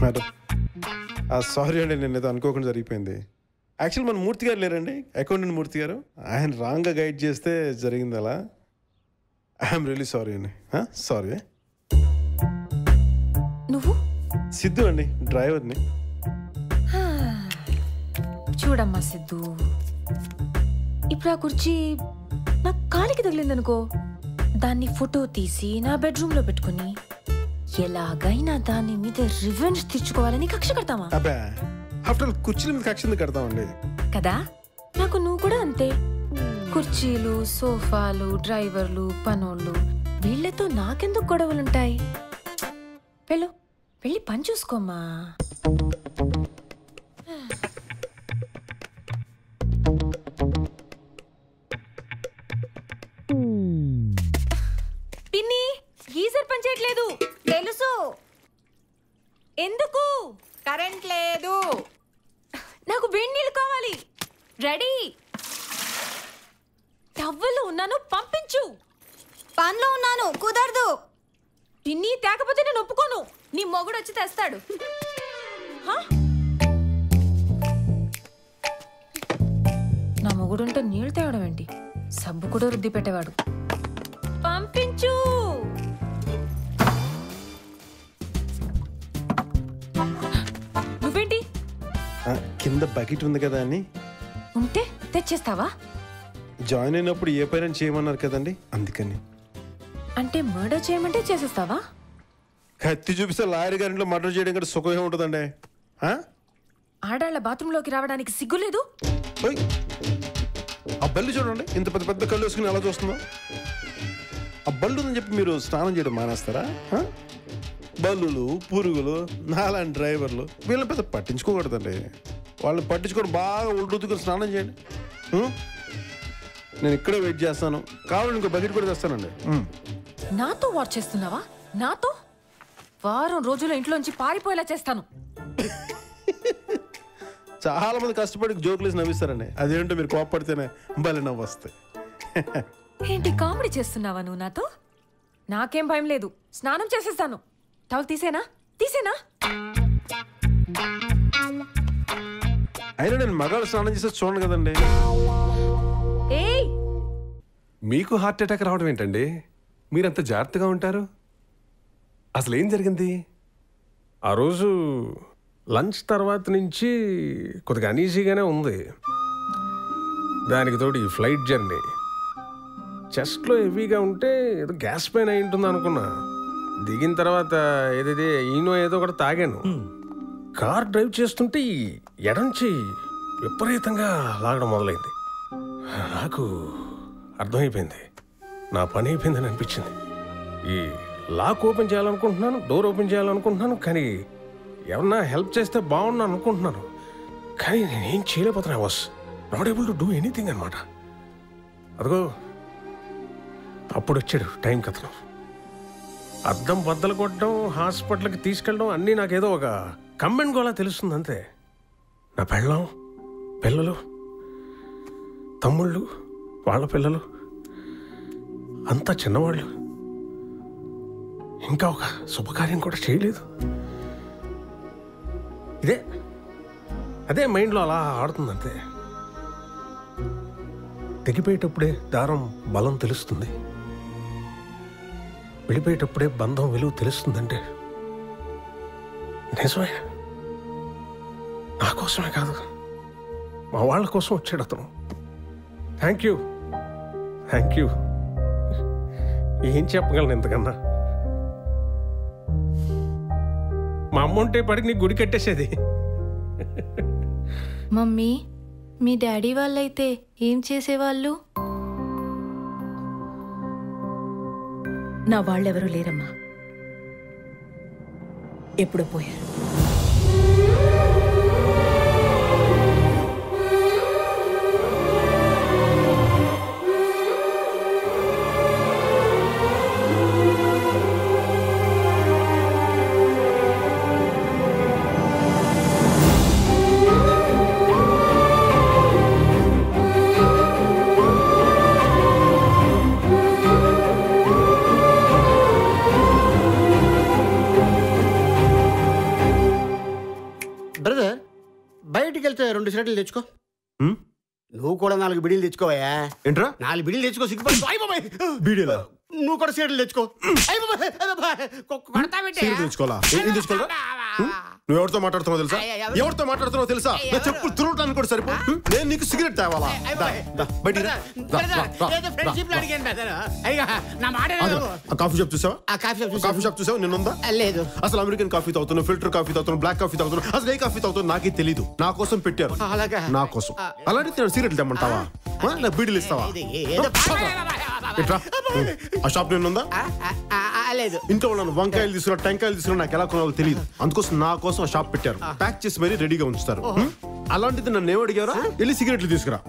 Madam sorry అండి, నేను ఏదో అనుకోకుండా జరిగిపోయింది. యాక్చువల్ మన మూర్తి గారు లేరండి, అకౌంటెంట్ మూర్తి గారు, ఆయన రాంగ్గా గైడ్ చేస్తే జరిగింది అలా. ఐఎమ్ రియలీ సారీ అండి. సారీ. నువ్వు? సిద్ధు అండి, డ్రైవర్ని. చూడమ్మా సిద్ధు, ఇప్పుడు ఆ కుర్చీ నా కాలికి తగిలిందనుకో, దాన్ని ఫోటో తీసి నా బెడ్రూమ్లో పెట్టుకుని ఎలాగైనా దాని మీద రివెంజ్ తీర్చుకోవాలని కక్ష కడతామా? అబ్బా, ఆఫ్టర్ ఆల్ కుర్చీల మీద కక్ష ఎందుకు కడతామండి? కదా, నాకు నువ్వు కూడా అంతే. కుర్చీలు, సోఫాలు, డ్రైవర్లు, పనోళ్ళు, వీళ్లతో నాకెందుకు గొడవలుంటాయి? వెళ్ళు, వెళ్ళి పని చూసుకోమ్మా. పిన్ని, గీజర్ పని చేయట్లేదు. తెలుసు. ఎందుకు? కరెంట్ లేదు. నాకు వేడి నీళ్ళు కావాలి. రెడీ. టవ్వలో ఉన్నాను, పంపించు. పనిలో ఉన్నాను, కుదరదు. పిన్ని తేకపోతే నేను ఒప్పుకోను. నీ మొగుడు వచ్చి తెస్తాడు. నా మొగుడుంటే నీళ్ళు తేవడం ఏంటి? సబ్బు కూడా రుద్ది పెట్టేవాడు. పంపించు. నువ్వేంటి? కింద బకెట్ ఉంది కదా అని. ఉంటే తెచ్చేస్తావా? జాయిన్ అయినప్పుడు ఏ పైన చేయమన్నారు కదండి, అందుకని. అంటే మర్డర్ చేయమంటే చేసేస్తావా? కత్తి చూపిస్తే లాయర్ గారింట్లో మర్డర్ చేయడం కంటే సుఖమే ఉంటుందండి. ఆడాళ్ల బాత్రూంలోకి రావడానికి సిగ్గులేదు? ఆ బల్లి చూడండి, ఇంత పెద్ద పెద్ద కళ్ళు వేసుకుని ఎలా చూస్తుందో. ఆ బల్లు ఉందని చెప్పి మీరు స్నానం చేయడం మానేస్తారా? బల్లులు, పురుగులు, నాలాంటి డ్రైవర్లు వీళ్ళని పెద్ద పట్టించుకోకూడదండి. వాళ్ళని పట్టించుకొని బాగా ఉల్లుతుకుని స్నానం చేయండి. నేను ఇక్కడే వెయిట్ చేస్తాను, కావాలని ఇంకో బకెట్ కూడా తెస్తానండి. నాతో వాచ్ చేస్తున్నావా? నాతో? వారం రోజుల ఇంట్లోంచి పారిపోయేలా చేస్తాను. చాలా మంది కష్టపడి జోకులేసి నవ్విస్తారండి, అదేంటో మీరు కోపడితేనే భలే నవ్వు వస్తాయి. ఏంటి కామెడీ చేస్తున్నావా నువ్వు నాతో? నాకేం భయం లేదు, స్నానం చేసేస్తాను. టవల్ తీసేనా? తీసేనా? అయినా నేను మగాళ్ళు స్నానం చేస్తే చూడండి కదండి. ఏయ్, మీకు హార్ట్ అటాక్ రావడం ఏంటండి? మీరంత జాగ్రత్తగా ఉంటారు. అసలు ఏం జరిగింది? ఆ రోజు లంచ్ తర్వాత నుంచి కొద్దిగా అనీజీగానే ఉంది. దానికి తోడు ఈ ఫ్లైట్ జర్నీ, చెస్ట్లో హెవీగా ఉంటే ఏదో గ్యాస్ పైన అయి ఉంటుంది అనుకున్నా. దిగిన తర్వాత ఏదైతే ఈనో ఏదో ఒకటి తాగాను. కార్ డ్రైవ్ చేస్తుంటే ఈ ఎడంచి విపరీతంగా లాగడం మొదలైంది. నాకు అర్థమైపోయింది, నా పని అయిపోయిందని అనిపించింది. ఈ లాక్ ఓపెన్ చేయాలనుకుంటున్నాను, డోర్ ఓపెన్ చేయాలనుకుంటున్నాను, కానీ ఎవరన్నా హెల్ప్ చేస్తే బాగున్నా అనుకుంటున్నాను. కానీ నేనేం చేయలేకపోతున్నా. I was not able to do anything అనమాట. అదిగో అప్పుడు వచ్చాడు టైం కథనం. అద్దం బద్దలు కొట్టడం, హాస్పిటల్కి తీసుకెళ్ళడం అన్నీ నాకేదో ఒక కంబెండ్ గోలా తెలుస్తుంది అంతే. నా పెళ్ళం, పిల్లలు, తమ్ముళ్ళు, వాళ్ళ పిల్లలు అంతా చిన్నవాళ్ళు. ఇంకా ఒక శుభకార్యం కూడా చేయలేదు. అదే మైండ్లో అలా ఆడుతుంది అంతే. తెగిపోయేటప్పుడే దారం బలం తెలుస్తుంది, వెళ్ళిపోయేటప్పుడే బంధం విలువ తెలుస్తుందంటే నిజమే. నా కోసమే కాదు, మా వాళ్ళ కోసం వచ్చాడు అతను. Thank you. ఏం చెప్పగలను ఇంతకన్నా? మా అమ్మ ఉంటే పడికి నీ గుడి కట్టేసేది. మమ్మీ, మీ డాడీ వాళ్ళైతే ఏం చేసేవాళ్ళు? నా వాళ్ళెవరూ లేరమ్మా, ఎప్పుడో పోయారు. సిగరెట్లు తెచ్చుకో. హ్మ్? నువ్వు కూడా 4 బిడీలు తెచ్చుకోవయ్యా. ఏంట్రా 4 బిడీలు తెచ్చుకో. సిగ్గుపడి బీడీలా నువ్వు కూడా సిగరెట్లు తెచ్చుకో. సిగరెట్ తెచ్చుకోవాలా? ఏం తెచ్చుకోవాలా? నువ్వు ఎవరితో మాట్లాడుతున్నావు తెలుసా? ఎవరితో మాట్లాడుతున్నావు తెలుసా? నా చెప్పులు తురవటానికి కూడా సరిపో. నేను నీకు సిగరెట్ తేవాలా? బయటికి రా. కాఫీ షాప్ చూసావా? కాఫీ షాప్ చూసావా? నిన్నుందా? లేదు. అసలు అమెరికన్ కాఫీ తాగుతున్నావు, ఫిల్టర్ కాఫీ తాగుతున్నావు, బ్లాక్ కాఫీ తాగుతున్నావు. అసలు ఏ కాఫీ తాగుతున్నావు నాకే తెలీదు. నా కోసం పెట్టారు, నా కోసం. అలాంటి నేను సిగరెట్లు తెమ్మంటావా? నాకు బీడీలు ఇస్తావా? ఆ షాప్ నిన్నుందా? లేదు. ఇంట్లో వాళ్ళని వంకాయలు తీసుకున్నా, టెంకాయలు తీసుకున్నా నాకు ఎలా కొనాలో తెలియదు. అందుకోసం నా కోసం ఆ షాప్ పెట్టారు. ప్యాక్ చేసి మరీ రెడీగా ఉంచుతారు. అలాంటిది నన్ను ఏమడిగారా? వెళ్ళి సిగరెట్లు తీసుకురా.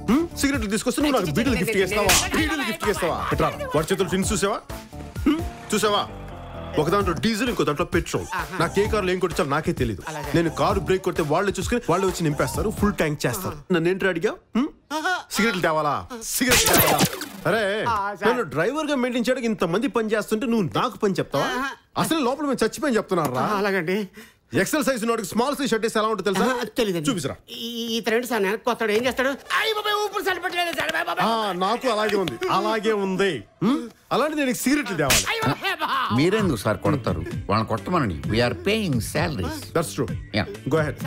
సిగరెట్లు తీసుకొస్తే నువ్వు నాకు బీడీలు గిఫ్ట్ చేస్తావా? బీడీలు గిఫ్ట్ చేస్తావా? ఎట్లా వాడి చేతులు టిన్స్ చూసావా? చూసావా? ఒక దాంట్లో డీజిల్, ఇంకో దాంట్లో పెట్రోల్. నాకు ఏ కార్లో ఏం కొట్టించాలో నాకే తెలియదు. నేను కారు బ్రేక్ కొడితే వాళ్ళు చూసుకుని వాళ్ళు వచ్చి నింపేస్తారు, ఫుల్ ట్యాంక్ చేస్తారు. నన్ను ఏంటి అడిగా? సిగరెట్లు తేవాలా? సిగరెట్ తేవాలా? అరే నేను డ్రైవర్ గా మెయింటైన్ చేయడానికి ఇంతమంది పని చేస్తుంటే నువ్వు నాకు పని చెప్తావా? అసలు లోపల మేము చచ్చిపోయి చెప్తున్నారా? అలాగండి. ఎక్సెల్ సైజ్ నోటికి స్మాల్ సైజ్ షర్ట్ ఎలా ఉంటుంది తెలుసా? తెలియదు. చూపిసరా. ఈ ఫ్రెండ్ సార్ కొత్తడు ఏం చేస్తాడు? నాకు అలాగే ఉంది, అలాగే ఉంది. అలాంటి నేను సిగరెట్లు తేవాలి. మీరెందుకు సార్ కొడతారు? వాళ్ళని కొట్టమనండి. We are paying salaries. That's true. Go ahead.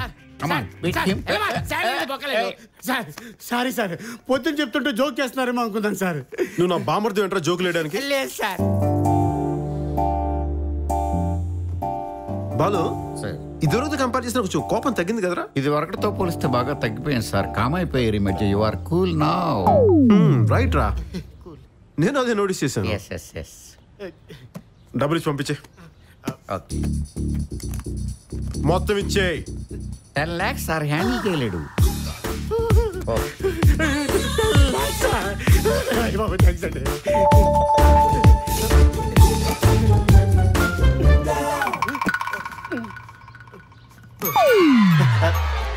Sorry sir, పొద్దున్న చెప్తుంటే జోక్ చేస్తున్నారేమో అనుకుందాం సార్. నువ్వు నా బామర్ది వెంటరా జోక్ లేయడానికి? లేదు సార్. బాలు, ఇదివరకు కంపేర్ చేసిన కొంచెం కోపం తగ్గింది కదరా? ఇది వరకటితో పోలిస్తే బాగా తగ్గిపోయింది సార్. కామ్ అయిపోయారు ఈ మధ్య. You are cool now. Right రా, నేను అదే నోటీస్ చేశాను. డబ్బులు ఇచ్చి పంపించే. మొత్తం ఇచ్చే. 10 lakhs సార్ హ్యాండిల్ చేయలేడు.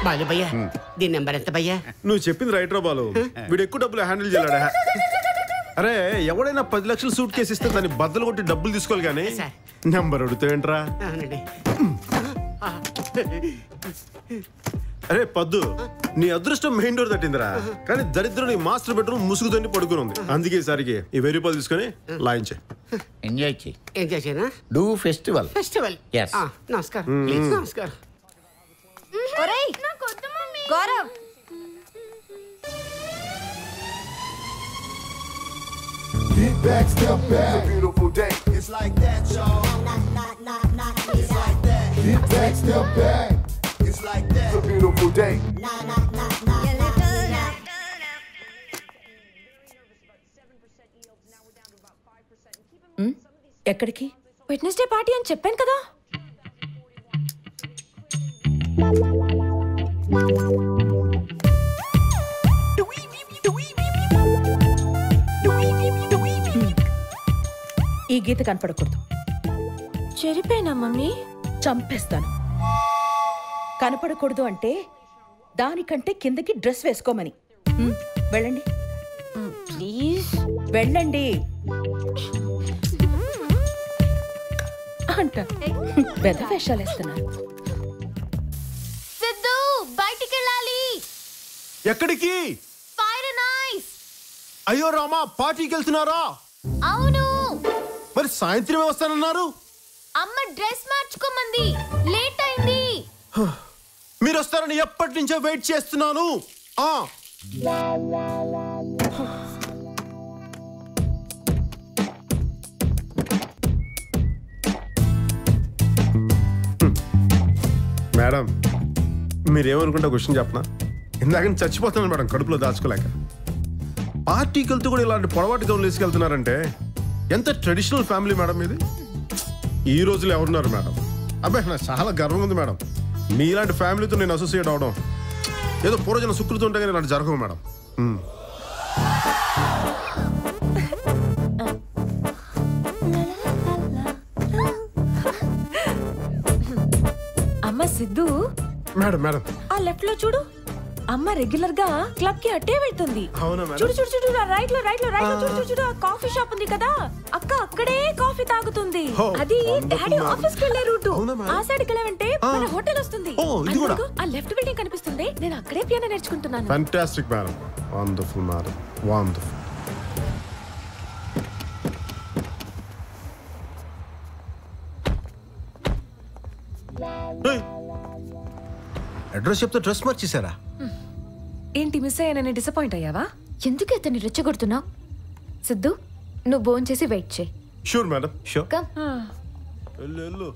బాలు భయ్యా, దీని నెంబర్ ఎంత భయ్యా? నువ్వు చెప్పింది రైట్ రా బాలు. వీడు ఎక్కువ డబ్బులు హ్యాండిల్ చేయలేడా? అరే ఎవడైనా 10 లక్షలు సూట్ కేసు ఇస్తే దాన్ని బద్దలు కొట్టి డబ్బులు తీసుకోవాలి కానీ నెంబర్ అడుగుతావేంట్రా? అరే పద్దు, నీ అదృష్టం మెయిన్ డోర్ తట్టిందిరా, కానీ దరిద్రం నీ మాస్టర్ బెడ్రూమ్ ముసుగుతోని పడుకుని ఉంది. అందుకే ఈసారికి ఈ 1000 రూపాయలు తీసుకొని లాయించే. ఎంజాయ్ చేయి. ఎంజాయ్ చేయనా? Do festival. Yes. నమస్కారం. నమస్కారం. ఒరేయ్ Gaurav, Get back, step back. It's a beautiful day. It's like that, y'all. It's like that. Get back, step back. It's like that. It's a beautiful day. ఎక్కడికి? Wednesday party అని చెప్పాను కదా. ఈ గీత కనపడకూడదు. చెరిపోయినా mummy? చంపేస్తాను. కనపడకూడదు అంటే దానికంటే కిందకి డ్రెస్ వేసుకోమని. వెళ్ళండి ప్లీజ్ వెళ్ళండి అంట. పెద్ద వేషాలు వేస్తున్నారు. సిద్ధు బయటికి వెళ్ళాలి. ఎక్కడికి? Fire and ice. అయ్యో రామా, పార్టీకి వెళ్తున్నారా? అవును. మరి సాయంత్రమే వస్తానన్నారు. అమ్మ డ్రెస్ మార్చుకోమంది, లేట్ అయింది. మీరు వస్తారని ఎప్పటి నుంచో వెయిట్ చేస్తున్నాను. మేడం, మీరేమనుకుంటే క్వశ్చన్ చెప్పనా? ఇందాక నేను చచ్చిపోతున్నాను మేడం, కడుపులో దాచుకోలేక. పార్టీకి వెళ్తూ కూడా ఇలాంటి పొడవాటి గౌన్లు వేసుకెళ్తున్నారంటే ఎంత ట్రెడిషనల్ ఫ్యామిలీ మేడం ఇది. ఈ రోజులు ఎవరున్నారు మేడం? అబ్బాయి నాకు చాలా గర్వంగా ఉంది మేడం. మీలాంటి ఫ్యామిలీతో నేను అసోసియేట్ అవడం. ఏదో పూర్వజన సుకృతి ఉంటే కానీ ఇలాంటి జరగవు మేడం. అమ్మ సిద్ధు, మేడం మేడం ఆ లెఫ్ట్ లో చూడు. అమ్మ రెగ్యులర్ గా క్లబ్ కి అట్టే వెళ్తుంది. అవునా మేడం? చూడు చూడు చూడు రైట్ లో చూడు చూడు చూడు ఆ కాఫీ షాప్ ఉంది కదా, అక్క అక్కడే కాఫీ తాగుతుంది. Oh, అది wonderful, డాడీ madam. ఆఫీస్ కి వెళ్ళే రూట్. అవునా, madam? ఆ సైడ్ కి వెళ్ళామంటే మన హోటల్ వస్తుంది. Oh, ఇది కూడా? అందుకు ఆ లెఫ్ట్ బిల్డింగ్ కనిపిస్తుంది. నేను అక్కడే పియానో నేర్చుకుంటున్నాను. Fantastic madam, wonderful madam, wonderful. Address చెప్తే డ్రెస్ మార్చేశారా? ఏంటి మిస్ అయ్యానని డిసప్పాయింట్ అయ్యావా? ఎందుకు అతన్ని రెచ్చగొడుతున్నావు? సిద్ధు, నువ్వు భోంచేసి వెయిట్ చేయి. Sure madam, sure. కమ్. వెళ్ళు